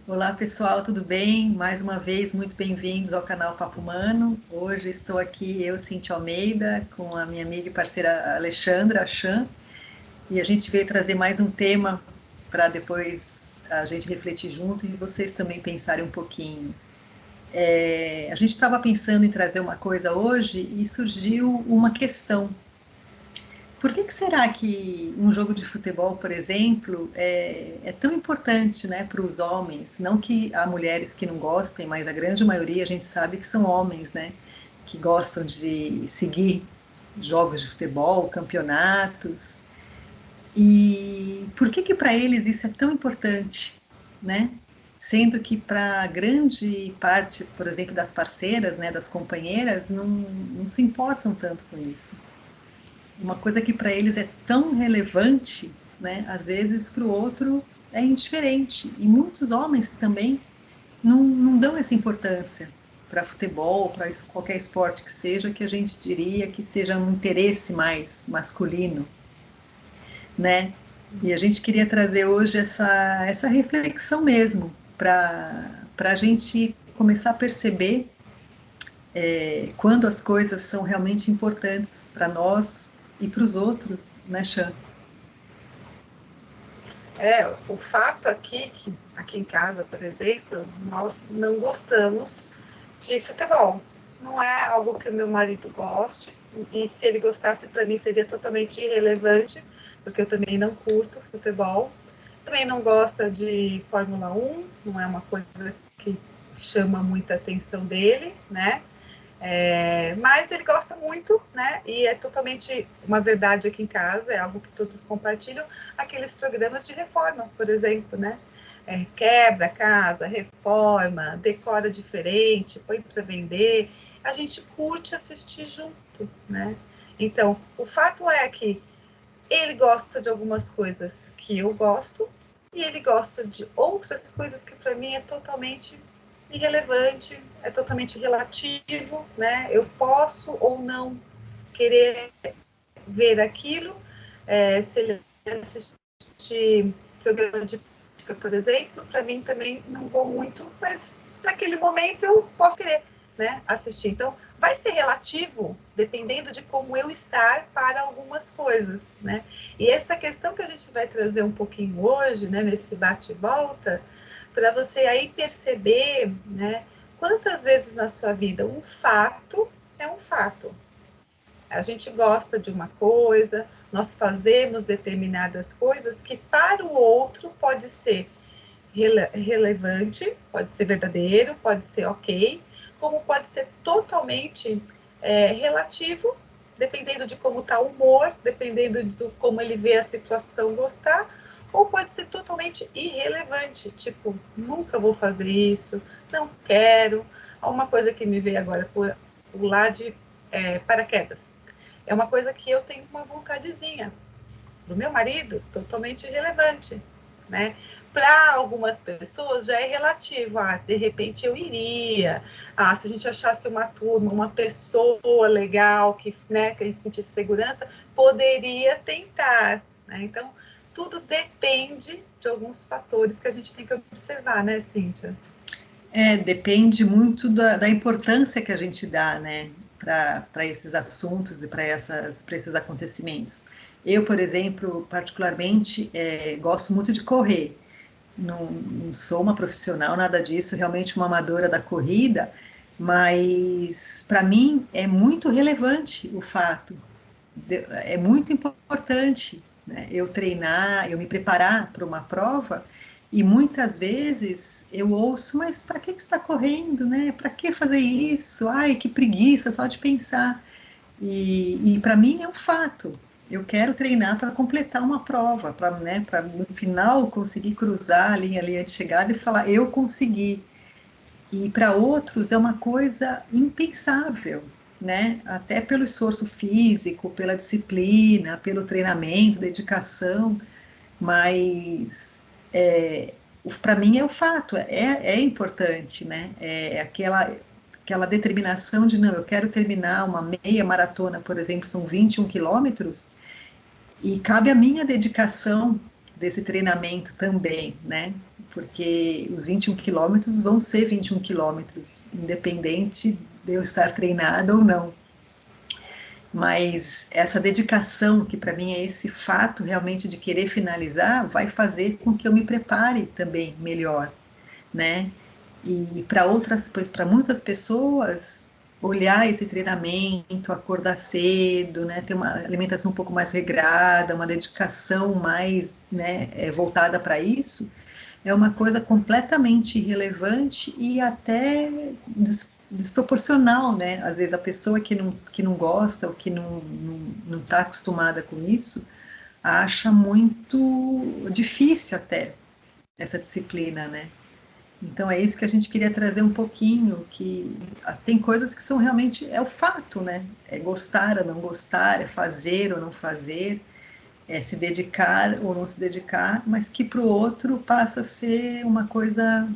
Olá pessoal, tudo bem? Mais uma vez, muito bem-vindos ao canal Papo Humano. Hoje estou aqui, eu, Cintia Almeida, com a minha amiga e parceira Alexandra Achan, e a gente veio trazer mais um tema para depois a gente refletir junto e vocês também pensarem um pouquinho. A gente estava pensando em trazer uma coisa hoje e surgiu uma questão. Por que será que um jogo de futebol, por exemplo, é tão importante, né, para os homens? Não que há mulheres que não gostem, mas a grande maioria a gente sabe que são homens, né, que gostam de seguir jogos de futebol, campeonatos. E por que para eles isso é tão importante, né? Sendo que para grande parte, por exemplo, das parceiras, né, das companheiras, não se importam tanto com isso. Uma coisa que para eles é tão relevante, né, às vezes para o outro é indiferente. E muitos homens também não dão essa importância para futebol, para qualquer esporte que seja, que a gente diria que seja um interesse mais masculino, né? E a gente queria trazer hoje essa reflexão mesmo, para a gente começar a perceber quando as coisas são realmente importantes para nós e para os outros, né, Chan? O fato aqui, que aqui em casa, por exemplo, nós não gostamos de futebol. Não é algo que o meu marido goste, e se ele gostasse, para mim seria totalmente irrelevante, porque eu também não curto futebol. Também não gosta de Fórmula 1, não é uma coisa que chama muita atenção dele, né? Mas ele gosta muito, né? E é totalmente uma verdade aqui em casa, é algo que todos compartilham, aqueles programas de reforma, por exemplo, né? Quebra a casa, reforma, decora diferente, põe para vender, a gente curte assistir junto, né? Então, o fato é que ele gosta de algumas coisas que eu gosto e ele gosta de outras coisas que para mim é totalmente irrelevante, é totalmente relativo, né? Eu posso ou não querer ver aquilo, se ele assistir programa de política, por exemplo, para mim também não vou muito, mas naquele momento eu posso querer, né, assistir. Então, vai ser relativo, dependendo de como eu estar para algumas coisas, né? E essa questão que a gente vai trazer um pouquinho hoje, né, nesse bate e volta, para você aí perceber, né, quantas vezes na sua vida um fato é um fato. A gente gosta de uma coisa, nós fazemos determinadas coisas que para o outro pode ser relevante, pode ser verdadeiro, pode ser ok, como pode ser totalmente relativo, dependendo de como está o humor, dependendo de como ele vê a situação gostar, ou pode ser totalmente irrelevante, tipo, nunca vou fazer isso, não quero. Uma coisa que me veio agora por lá de paraquedas. É uma coisa que eu tenho uma vontadezinha. Para o meu marido, totalmente irrelevante, né? Para algumas pessoas já é relativo. De repente eu iria. Se a gente achasse uma turma, uma pessoa legal, né, que a gente sentisse segurança, poderia tentar, né? Então, tudo depende de alguns fatores que a gente tem que observar, né, Cíntia? Depende muito da importância que a gente dá, né, para esses assuntos e para esses acontecimentos. Eu, por exemplo, particularmente, gosto muito de correr. Não sou uma profissional, nada disso, realmente uma amadora da corrida, mas para mim é muito relevante o fato, é muito importante, né, eu treinar, eu me preparar para uma prova, e muitas vezes eu ouço, mas para que você está correndo, né? Para que fazer isso? Ai, que preguiça só de pensar. E para mim é um fato. Eu quero treinar para completar uma prova, para, né, para no final conseguir cruzar a linha de chegada e falar, eu consegui. E para outros é uma coisa impensável, né? Até pelo esforço físico, pela disciplina, pelo treinamento, dedicação, mas para mim é o fato, é importante, né? É aquela determinação de, não, eu quero terminar uma meia maratona, por exemplo, são 21 quilômetros, e cabe a minha dedicação desse treinamento também, né? porque os 21 quilômetros vão ser 21 quilômetros, independente de eu estar treinada ou não. Mas essa dedicação, que para mim é esse fato realmente de querer finalizar, vai fazer com que eu me prepare também melhor, né? E para muitas pessoas, olhar esse treinamento, acordar cedo, né, ter uma alimentação um pouco mais regrada, uma dedicação mais, né, voltada para isso, é uma coisa completamente irrelevante e até desproporcional, né? Às vezes a pessoa que não gosta ou que não está acostumada com isso, acha muito difícil até essa disciplina, né? Então é isso que a gente queria trazer um pouquinho, que tem coisas que são realmente, é o fato, né? É gostar ou não gostar, é fazer ou não fazer, é se dedicar ou não se dedicar, mas que para o outro passa a ser uma coisa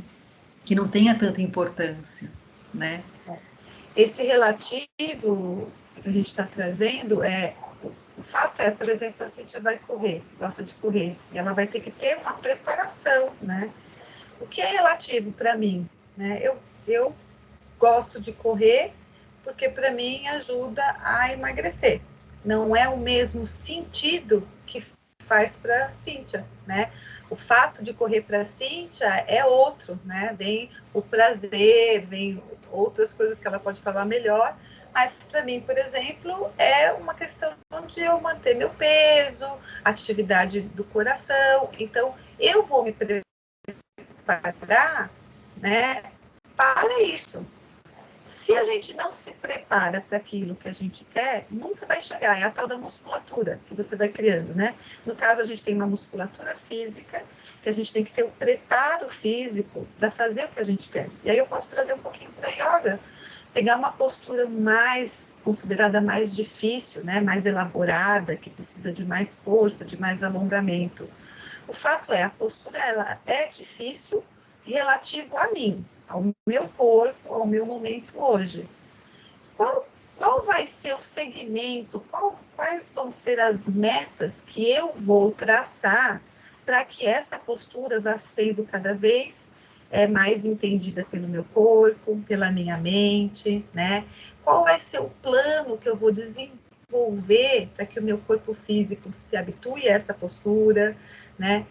que não tenha tanta importância, né? Esse relativo que a gente está trazendo o fato é, por exemplo, a Cíntia vai correr, gosta de correr, e ela vai ter que ter uma preparação, né? O que é relativo para mim, né? Eu gosto de correr porque para mim ajuda a emagrecer. Não é o mesmo sentido que faz para a Cíntia, né? O fato de correr para a Cíntia é outro, né? Vem o prazer, vem outras coisas que ela pode falar melhor, mas para mim, por exemplo, é uma questão de eu manter meu peso, atividade do coração. Então, eu vou me preparar, né, para isso. Se a gente não se prepara para aquilo que a gente quer, nunca vai chegar. É a tal da musculatura que você vai criando, né? No caso, a gente tem uma musculatura física, que a gente tem que ter o preparo físico para fazer o que a gente quer. E aí eu posso trazer um pouquinho para yoga, pegar uma postura mais considerada mais difícil, né? Mais elaborada, que precisa de mais força, de mais alongamento. O fato é, a postura ela é difícil relativo a mim, ao meu corpo, ao meu momento hoje. Qual vai ser o segmento, quais vão ser as metas que eu vou traçar para que essa postura vá sendo cada vez mais entendida pelo meu corpo, pela minha mente, né? Qual vai ser o plano que eu vou desenvolver para que o meu corpo físico se habitue a essa postura, né?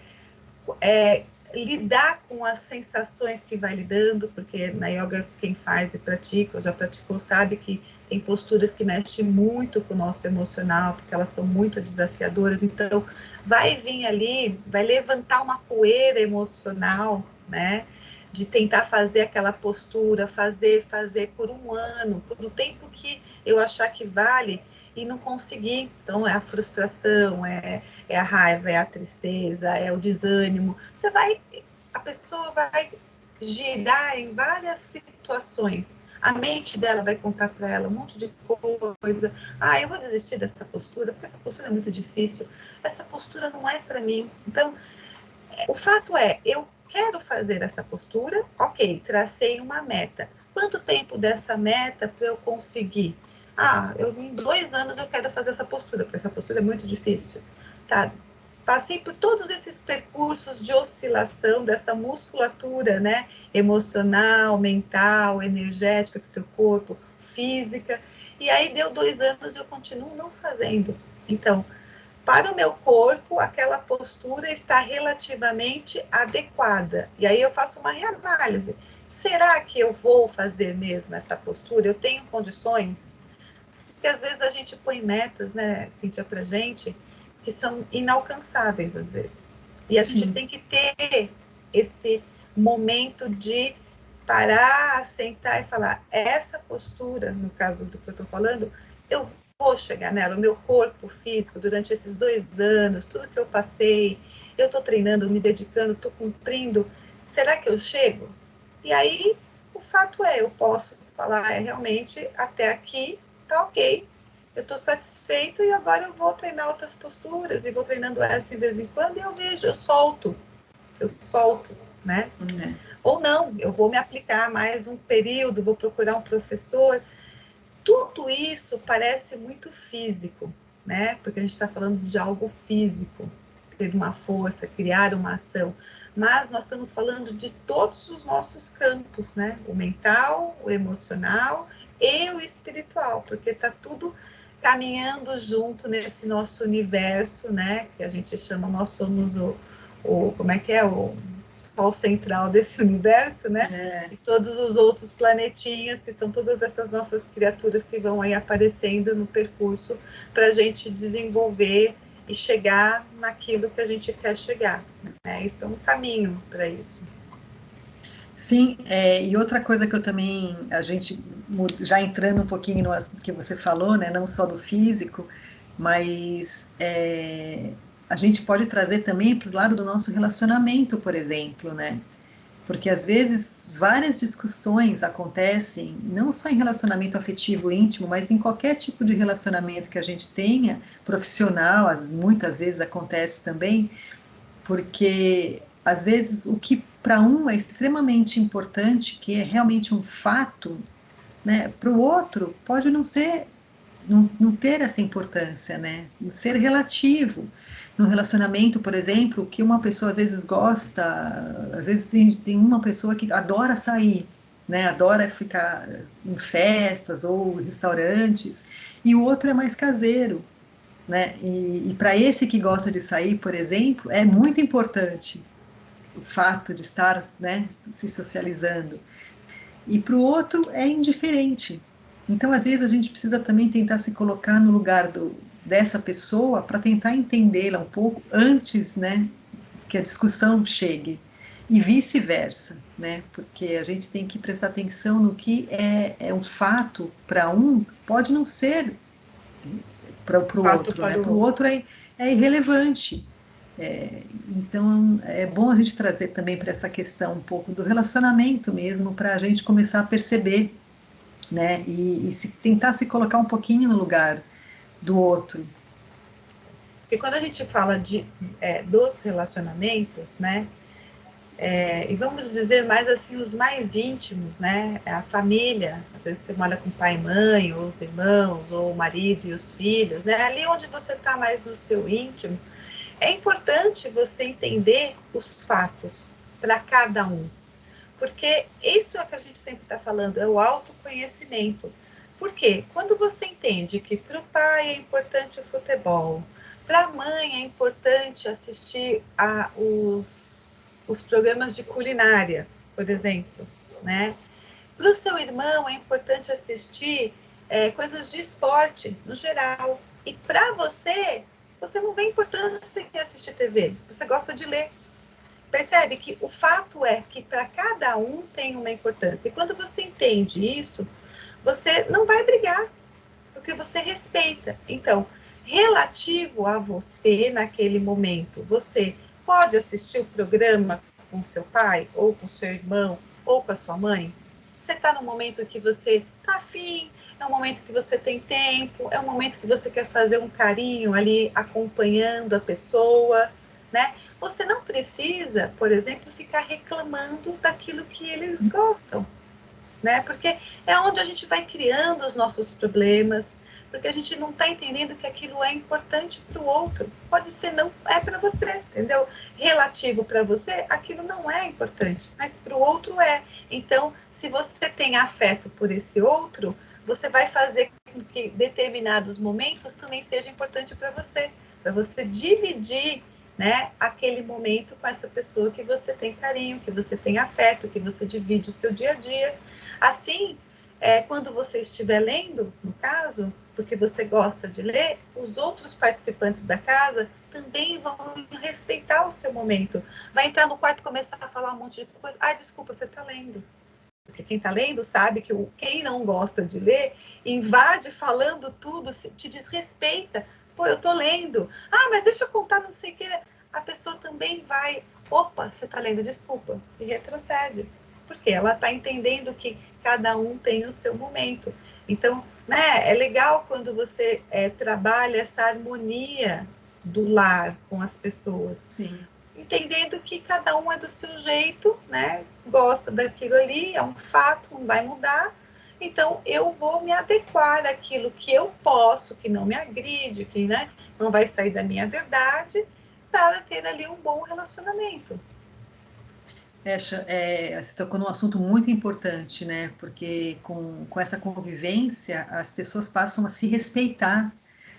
Lidar com as sensações que vai lidando, porque na yoga quem faz e pratica, ou já praticou, sabe que tem posturas que mexem muito com o nosso emocional, porque elas são muito desafiadoras, então vai vir ali, vai levantar uma poeira emocional, né, de tentar fazer aquela postura, fazer por um ano, por um tempo que eu achar que vale, e não conseguir. Então é a frustração, é a raiva, é a tristeza, é o desânimo. A pessoa vai girar em várias situações. A mente dela vai contar para ela um monte de coisa. Ah, eu vou desistir dessa postura, porque essa postura é muito difícil. Essa postura não é para mim. Então, o fato é, eu quero fazer essa postura, ok, tracei uma meta. Quanto tempo dessa meta para eu conseguir? Ah, em 2 anos eu quero fazer essa postura, porque essa postura é muito difícil. Tá? Passei por todos esses percursos de oscilação dessa musculatura, né? Emocional, mental, energética do teu corpo, física. E aí deu 2 anos e eu continuo não fazendo. Então, para o meu corpo, aquela postura está relativamente adequada. E aí eu faço uma reanálise. Será que eu vou fazer mesmo essa postura? Eu tenho condições? Porque às vezes a gente põe metas, né, Cíntia, pra gente, que são inalcançáveis às vezes. E a Sim. gente tem que ter esse momento de parar, sentar e falar, essa postura, no caso do que eu estou falando, eu vou chegar nela, o meu corpo físico, durante esses 2 anos, tudo que eu passei, eu estou treinando, me dedicando, estou cumprindo, será que eu chego? E aí, o fato é, eu posso falar, realmente, até aqui, tá ok, eu estou satisfeito e agora eu vou treinar outras posturas e vou treinando essa de vez em quando e eu vejo, eu solto, né? Ou não, eu vou me aplicar mais um período, vou procurar um professor. Tudo isso parece muito físico, né? Porque a gente está falando de algo físico. ter uma força, criar uma ação, mas nós estamos falando de todos os nossos campos, né? O mental, o emocional e o espiritual, porque está tudo caminhando junto nesse nosso universo, né? Que a gente chama, nós somos como é que é? O sol central desse universo, né? E todos os outros planetinhas, que são todas essas nossas criaturas que vão aí aparecendo no percurso para a gente desenvolver e chegar naquilo que a gente quer chegar, né? Isso é um caminho para isso. Sim, e outra coisa que eu também, a gente, já entrando um pouquinho no que você falou, né, não só do físico, mas a gente pode trazer também para o lado do nosso relacionamento, por exemplo, né? Porque às vezes várias discussões acontecem, não só em relacionamento afetivo íntimo, mas em qualquer tipo de relacionamento que a gente tenha, profissional, muitas vezes acontece também, porque às vezes o que para um é extremamente importante, que é realmente um fato, né, para o outro pode não ser, não ter essa importância, né? Ser relativo. No relacionamento, por exemplo, que uma pessoa às vezes gosta, às vezes tem uma pessoa que adora sair, né? Adora ficar em festas ou restaurantes, e o outro é mais caseiro, né? E para esse que gosta de sair, por exemplo, é muito importante o fato de estar, né, se socializando. E para o outro é indiferente. Então, às vezes, a gente precisa também tentar se colocar no lugar dessa pessoa para tentar entendê-la um pouco antes, né, que a discussão chegue. E vice-versa, né? Porque a gente tem que prestar atenção no que é um fato para um, pode não ser para o outro, né? Para o outro é irrelevante. Então, é bom a gente trazer também para essa questão um pouco do relacionamento mesmo, para a gente começar a perceber, né? E tentar se colocar um pouquinho no lugar do outro. Porque quando a gente fala dos relacionamentos, né? E vamos dizer mais assim, os mais íntimos, né? A família, às vezes você mora com pai e mãe, ou os irmãos, ou o marido e os filhos, né? Ali onde você está mais no seu íntimo, é importante você entender os fatos para cada um. Porque isso é o que a gente sempre está falando, é o autoconhecimento. Por quê? Quando você entende que para o pai é importante o futebol, para a mãe é importante assistir os programas de culinária, por exemplo, né? Para o seu irmão é importante assistir coisas de esporte, no geral. E para você, você não vê importância em assistir TV, você gosta de ler. Percebe que o fato é que para cada um tem uma importância. E quando você entende isso, você não vai brigar, porque você respeita. Então, relativo a você naquele momento, você pode assistir o programa com seu pai, ou com seu irmão, ou com a sua mãe? Você está no momento que você está afim, é um momento que você tem tempo, é um momento que você quer fazer um carinho ali acompanhando a pessoa, né? Você não precisa, por exemplo, ficar reclamando daquilo que eles gostam, né? Porque é onde a gente vai criando os nossos problemas, porque a gente não está entendendo que aquilo é importante para o outro. Pode ser não é para você, entendeu? Relativo para você, aquilo não é importante, mas para o outro é. Então, se você tem afeto por esse outro, você vai fazer com que determinados momentos também seja importante para você dividir, né, aquele momento com essa pessoa que você tem carinho, que você tem afeto, que você divide o seu dia a dia. Assim, quando você estiver lendo, no caso, porque você gosta de ler, os outros participantes da casa também vão respeitar o seu momento. Vai entrar no quarto e começar a falar um monte de coisa. Ah, desculpa, você está lendo. Porque quem está lendo sabe que quem não gosta de ler invade falando tudo, te desrespeita. Pô, eu estou lendo. Ah, mas deixa eu contar não sei o que. A pessoa também vai, opa, você está lendo, desculpa, e retrocede. Porque ela está entendendo que cada um tem o seu momento. Então, né, é legal quando você trabalha essa harmonia do lar com as pessoas. Sim. Entendendo que cada um é do seu jeito, né? Gosta daquilo ali, é um fato, não vai mudar. Então, eu vou me adequar àquilo que eu posso, que não me agride, que, né, não vai sair da minha verdade, para ter ali um bom relacionamento. Você tocou num assunto muito importante, né? Porque com essa convivência, as pessoas passam a se respeitar,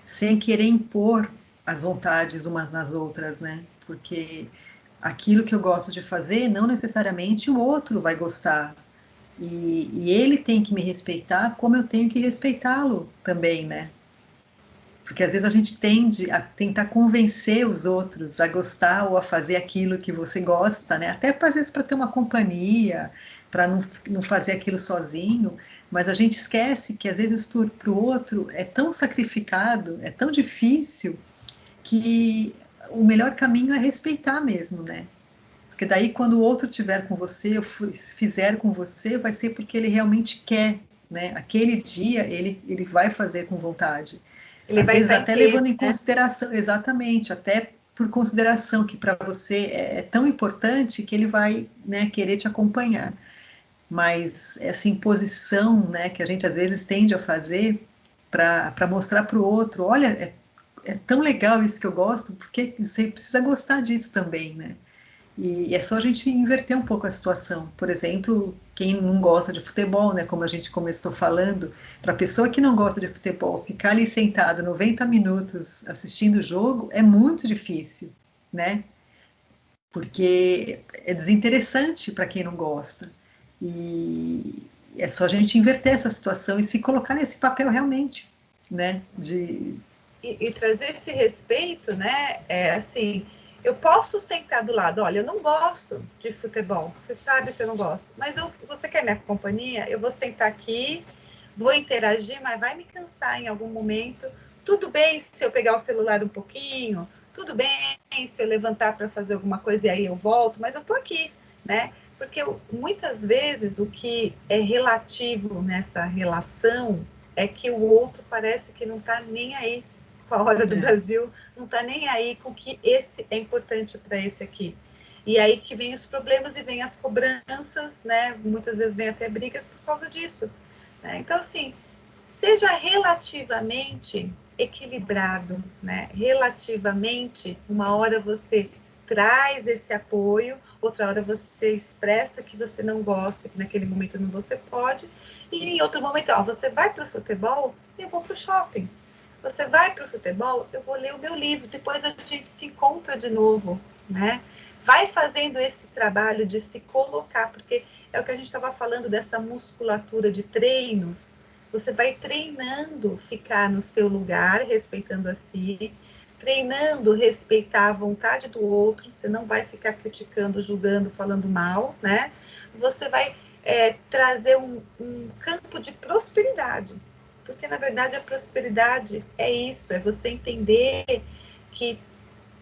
sem querer impor as vontades umas nas outras, né? Porque aquilo que eu gosto de fazer, não necessariamente o outro vai gostar. E ele tem que me respeitar como eu tenho que respeitá-lo também, né? Porque às vezes a gente tende a tentar convencer os outros a gostar ou a fazer aquilo que você gosta, né? Até às vezes para ter uma companhia, para não fazer aquilo sozinho, mas a gente esquece que às vezes para o outro é tão sacrificado, é tão difícil, que o melhor caminho é respeitar mesmo, né? Porque daí quando o outro estiver com você, ou fizer com você, vai ser porque ele realmente quer, né? Aquele dia ele vai fazer com vontade. Ele Às vai vezes estar até inteiro, levando em né? consideração, exatamente, até por consideração que para você é tão importante que ele vai, né, querer te acompanhar. Mas essa imposição, né, que a gente às vezes tende a fazer para mostrar para o outro, olha, é tão legal isso que eu gosto, porque você precisa gostar disso também, né? E é só a gente inverter um pouco a situação. Por exemplo, quem não gosta de futebol, né, como a gente começou falando, para a pessoa que não gosta de futebol, ficar ali sentado 90 minutos assistindo o jogo é muito difícil, né? Porque é desinteressante para quem não gosta. E é só a gente inverter essa situação e se colocar nesse papel realmente, né? E trazer esse respeito, né? É assim, eu posso sentar do lado, olha, eu não gosto de futebol, você sabe que eu não gosto, mas você quer minha companhia? Eu vou sentar aqui, vou interagir, mas vai me cansar em algum momento. Tudo bem se eu pegar o celular um pouquinho, tudo bem se eu levantar para fazer alguma coisa e aí eu volto, mas eu tô aqui, né? Porque muitas vezes o que é relativo nessa relação é que o outro parece que não está nem aí com a hora do É, Brasil, não está nem aí com que esse é importante para esse aqui. E aí que vem os problemas e vem as cobranças, né? Muitas vezes vem até brigas por causa disso. Né? Então, assim, seja relativamente equilibrado, né? Relativamente, uma hora você traz esse apoio, outra hora você expressa que você não gosta, que naquele momento não você pode, e em outro momento, ó, você vai para o futebol, eu vou para o shopping. Você vai para o futebol, eu vou ler o meu livro, depois a gente se encontra de novo, né? Vai fazendo esse trabalho de se colocar, porque é o que a gente estava falando dessa musculatura de treinos. Você vai treinando ficar no seu lugar, respeitando a si, treinando respeitar a vontade do outro, você não vai ficar criticando, julgando, falando mal, né? Você vai trazer um campo de prosperidade, porque na verdade a prosperidade é isso, é você entender que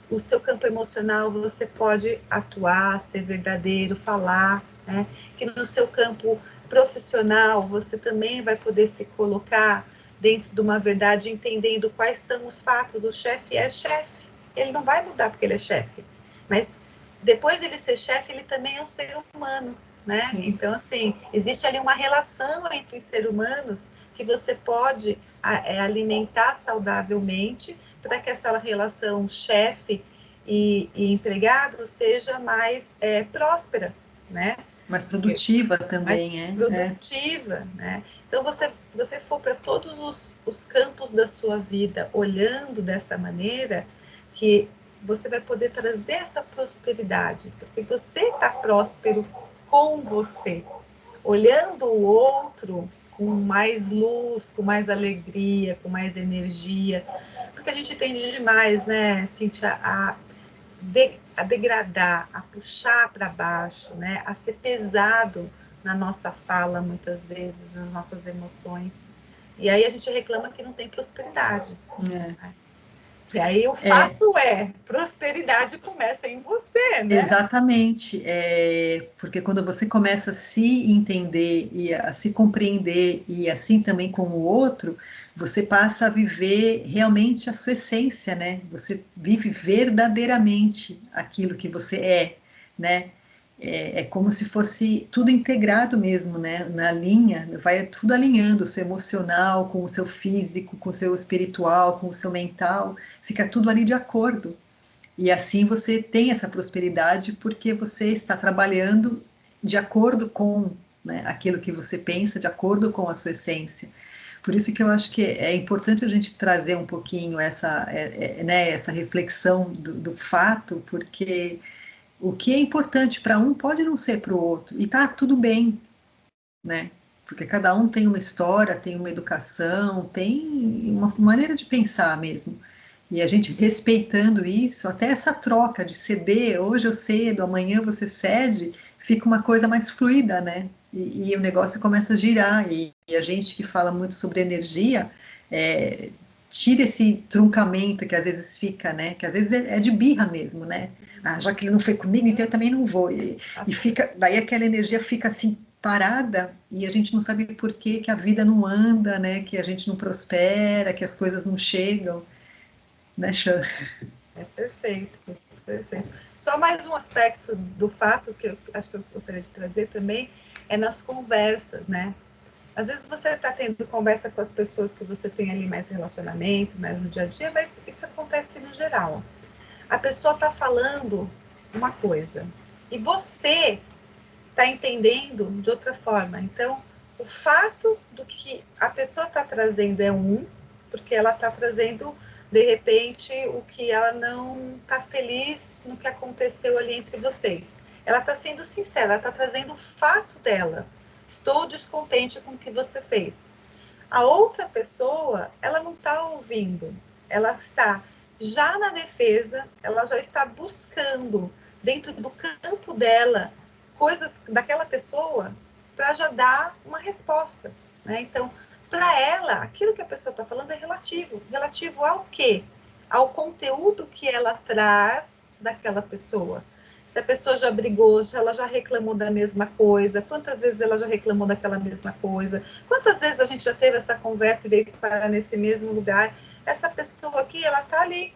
o seu campo emocional você pode atuar, ser verdadeiro, falar, né? Que no seu campo profissional você também vai poder se colocar dentro de uma verdade, entendendo quais são os fatos. O chefe é chefe, ele não vai mudar porque ele é chefe, mas depois de ele ser chefe, ele também é um ser humano, né? sim. Então, assim, existe ali uma relação entre seres humanos que você pode alimentar saudavelmente para que essa relação chefe e empregado seja mais próspera, né? Mais produtiva Mais também, é. produtiva, né? Então, se você for para todos os campos da sua vida olhando dessa maneira, que você vai poder trazer essa prosperidade, porque você está próspero com você, olhando o outro com mais luz, com mais alegria, com mais energia, porque a gente tende demais, né, Cíntia, a degradar, a puxar para baixo, né, a ser pesado na nossa fala, muitas vezes, nas nossas emoções. E aí a gente reclama que não tem prosperidade. É. Né? E aí o fato prosperidade começa em você, né? Exatamente, porque quando você começa a se entender e a se compreender e assim também com o outro, você passa a viver realmente a sua essência, né? Você vive verdadeiramente aquilo que você né? É como se fosse tudo integrado mesmo, né? Na linha, vai tudo alinhando, o seu emocional com o seu físico, com o seu espiritual, com o seu mental, fica tudo ali de acordo. E assim você tem essa prosperidade porque você está trabalhando de acordo com, né, aquilo que você pensa, de acordo com a sua essência. Por isso que eu acho que é importante a gente trazer um pouquinho né, essa reflexão do fato, porque o que é importante para um pode não ser para o outro, e tá tudo bem, né? Porque cada um tem uma história, tem uma educação, tem uma maneira de pensar mesmo. E a gente respeitando isso, até essa troca de ceder, hoje eu cedo, amanhã você cede, fica uma coisa mais fluida, né? E o negócio começa a girar. E a gente que fala muito sobre energia, é, tira esse truncamento que às vezes fica, né? Que às vezes é de birra mesmo, né? Ah, já que ele não foi comigo, então eu também não vou. E fica, daí aquela energia fica assim parada e a gente não sabe por que a vida não anda, né? Que a gente não prospera, que as coisas não chegam, né, Xan? É perfeito, perfeito. Só mais um aspecto do fato que eu acho que eu gostaria de trazer também é nas conversas, né? Às vezes você está tendo conversa com as pessoas que você tem ali mais relacionamento, mais no dia a dia, mas isso acontece no geral. A pessoa está falando uma coisa e você está entendendo de outra forma. Então, o fato do que a pessoa está trazendo é porque ela está trazendo, de repente, o que ela não está feliz no que aconteceu ali entre vocês. Ela está sendo sincera, ela está trazendo o fato dela. Estou descontente com o que você fez. A outra pessoa, ela não está ouvindo, ela está já na defesa, ela já está buscando dentro do campo dela coisas daquela pessoa para já dar uma resposta, né? Então, para ela, aquilo que a pessoa está falando é relativo. Relativo ao quê? Ao conteúdo que ela traz daquela pessoa. Se a pessoa já brigou, se ela já reclamou da mesma coisa, quantas vezes ela já reclamou daquela mesma coisa, quantas vezes a gente já teve essa conversa e veio parar nesse mesmo lugar. Essa pessoa aqui, ela está ali.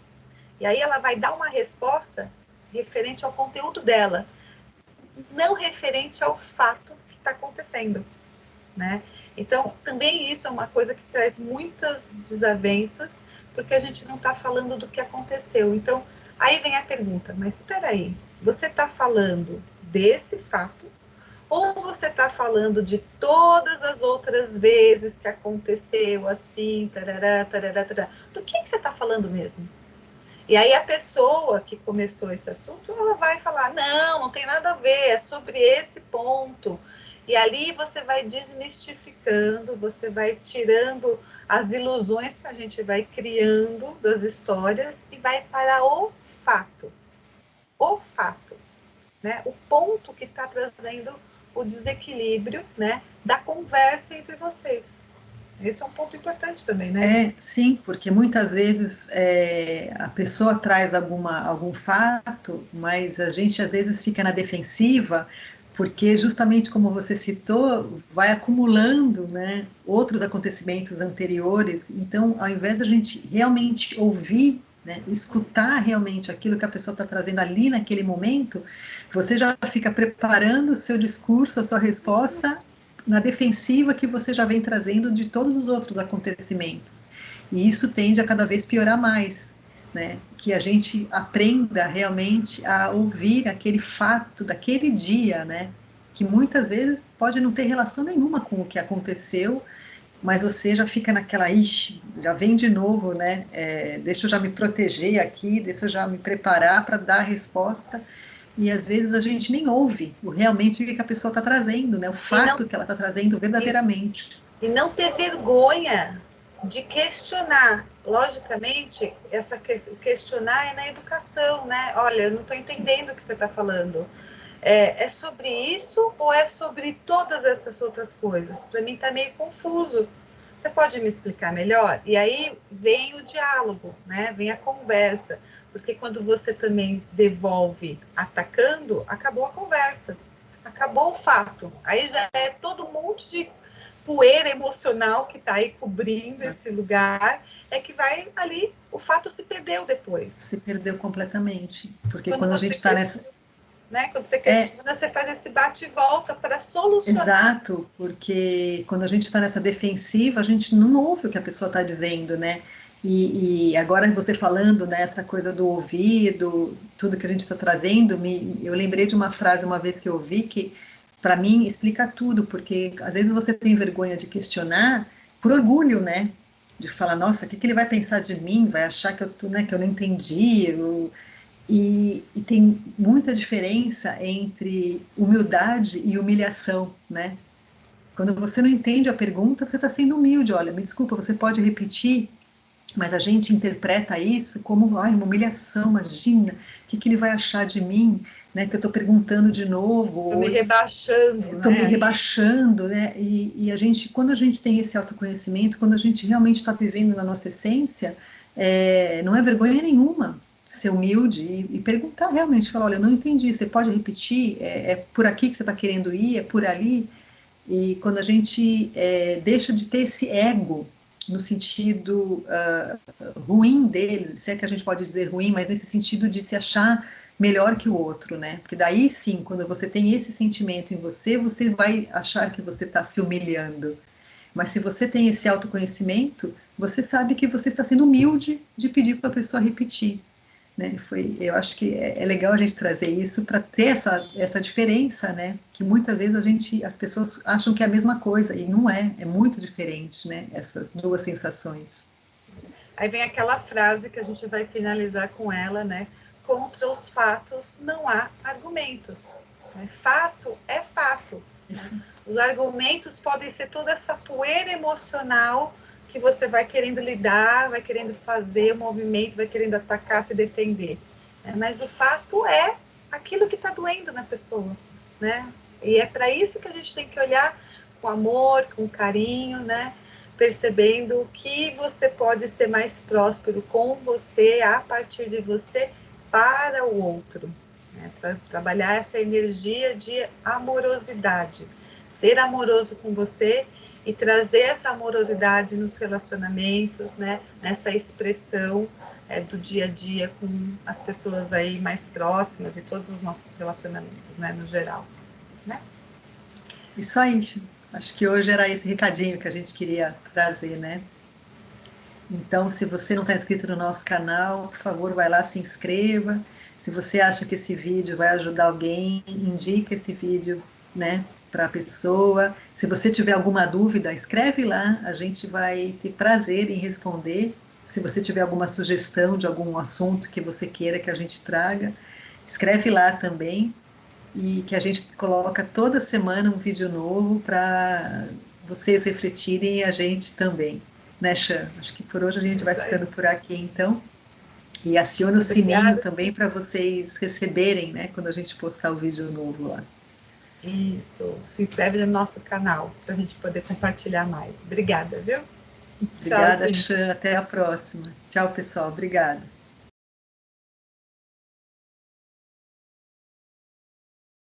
E aí ela vai dar uma resposta referente ao conteúdo dela, não referente ao fato que está acontecendo, né? Então, também isso é uma coisa que traz muitas desavenças, porque a gente não está falando do que aconteceu. Então, aí vem a pergunta, mas espera aí, você está falando desse fato ou você está falando de todas as outras vezes que aconteceu assim, tarará, tarará, tarará. Do que você está falando mesmo? E aí a pessoa que começou esse assunto, ela vai falar, não tem nada a ver, é sobre esse ponto. E ali você vai desmistificando, você vai tirando as ilusões que a gente vai criando das histórias e vai para o fato. O fato, né? O ponto que está trazendo o desequilíbrio, né, da conversa entre vocês. Esse é um ponto importante também, né? Sim, porque muitas vezes a pessoa traz algum fato, mas a gente às vezes fica na defensiva, porque justamente como você citou, vai acumulando, né, outros acontecimentos anteriores. Então, ao invés de a gente realmente ouvir, né, escutar realmente aquilo que a pessoa está trazendo ali naquele momento, você já fica preparando o seu discurso, a sua resposta na defensiva que você já vem trazendo de todos os outros acontecimentos. E isso tende a cada vez piorar mais, né? Que a gente aprenda realmente a ouvir aquele fato daquele dia, né? Que muitas vezes pode não ter relação nenhuma com o que aconteceu, mas você já fica naquela, ixi, já vem de novo, né? Deixa eu já me proteger aqui, deixa eu já me preparar para dar a resposta. E às vezes a gente nem ouve realmente o que a pessoa está trazendo, né? O fato que ela está trazendo verdadeiramente. E não ter vergonha de questionar. Logicamente, o questionar é na educação, né? Olha, eu não estou entendendo o que você está falando. É sobre isso ou é sobre todas essas outras coisas? Para mim está meio confuso. Você pode me explicar melhor? E aí vem o diálogo, né? Vem a conversa. Porque quando você também devolve atacando, acabou a conversa. Acabou o fato. Aí já é todo um monte de poeira emocional que está aí cobrindo esse lugar, é que vai ali, o fato se perdeu depois. Se perdeu completamente. Porque quando a gente está nessa. Né? Quando você questiona, você faz esse bate e volta para solucionar. Exato, porque quando a gente está nessa defensiva, a gente não ouve o que a pessoa está dizendo, né? E agora você falando, né, essa coisa do ouvido, tudo que a gente está trazendo, eu lembrei de uma frase uma vez que eu ouvi que, para mim, explica tudo, porque às vezes você tem vergonha de questionar por orgulho, né? De falar, nossa, o que ele vai pensar de mim? Vai achar que né, que eu não entendi? E tem muita diferença entre humildade e humilhação, né? Quando você não entende a pergunta, você está sendo humilde. Olha, me desculpa, você pode repetir? Mas a gente interpreta isso como, ai, uma humilhação, imagina, o que ele vai achar de mim, né, que eu estou perguntando de novo, Estou me rebaixando, estou me né? rebaixando, né, e a gente, quando a gente tem esse autoconhecimento, quando a gente realmente está vivendo na nossa essência, não é vergonha nenhuma ser humilde e perguntar realmente, falar, olha, eu não entendi, você pode repetir, é por aqui que você está querendo ir, é por ali, e quando a gente deixa de ter esse ego, no sentido ruim dele, se é que a gente pode dizer ruim, mas nesse sentido de se achar melhor que o outro, né? Porque daí sim, quando você tem esse sentimento em você, você vai achar que você está se humilhando. Mas se você tem esse autoconhecimento, você sabe que você está sendo humilde de pedir para a pessoa repetir. Né? Eu acho que é legal a gente trazer isso para ter essa diferença, né? Que muitas vezes as pessoas acham que é a mesma coisa e não é, é muito diferente, né? Essas duas sensações. Aí vem aquela frase que a gente vai finalizar com ela, né? Contra os fatos não há argumentos. Fato é fato. Os argumentos podem ser toda essa poeira emocional que você vai querendo lidar, vai querendo fazer o movimento, vai querendo atacar, se defender. Mas o fato é aquilo que está doendo na pessoa, né? E é para isso que a gente tem que olhar com amor, com carinho, né? Percebendo que você pode ser mais próspero com você, a partir de você, para o outro. Né? Para trabalhar essa energia de amorosidade. Ser amoroso com você e trazer essa amorosidade nos relacionamentos, né? Nessa expressão do dia a dia com as pessoas aí mais próximas e todos os nossos relacionamentos, né? No geral. Né? Isso aí, acho que hoje era esse recadinho que a gente queria trazer, né? Então, se você não está inscrito no nosso canal, por favor, vai lá, se inscreva. Se você acha que esse vídeo vai ajudar alguém, indica esse vídeo, né, para a pessoa. Se você tiver alguma dúvida, escreve lá, a gente vai ter prazer em responder. Se você tiver alguma sugestão de algum assunto que você queira que a gente traga, escreve lá também e que a gente coloca toda semana um vídeo novo para vocês refletirem e a gente também. Né, Chan? Acho que por hoje a gente vai ficando por aqui, então. E aciona o sininho também para vocês receberem, né, quando a gente postar o vídeo novo lá. Isso. Se inscreve no nosso canal para a gente poder compartilhar mais. Obrigada, viu? Obrigada, Chan. Até a próxima. Tchau, pessoal. Obrigada.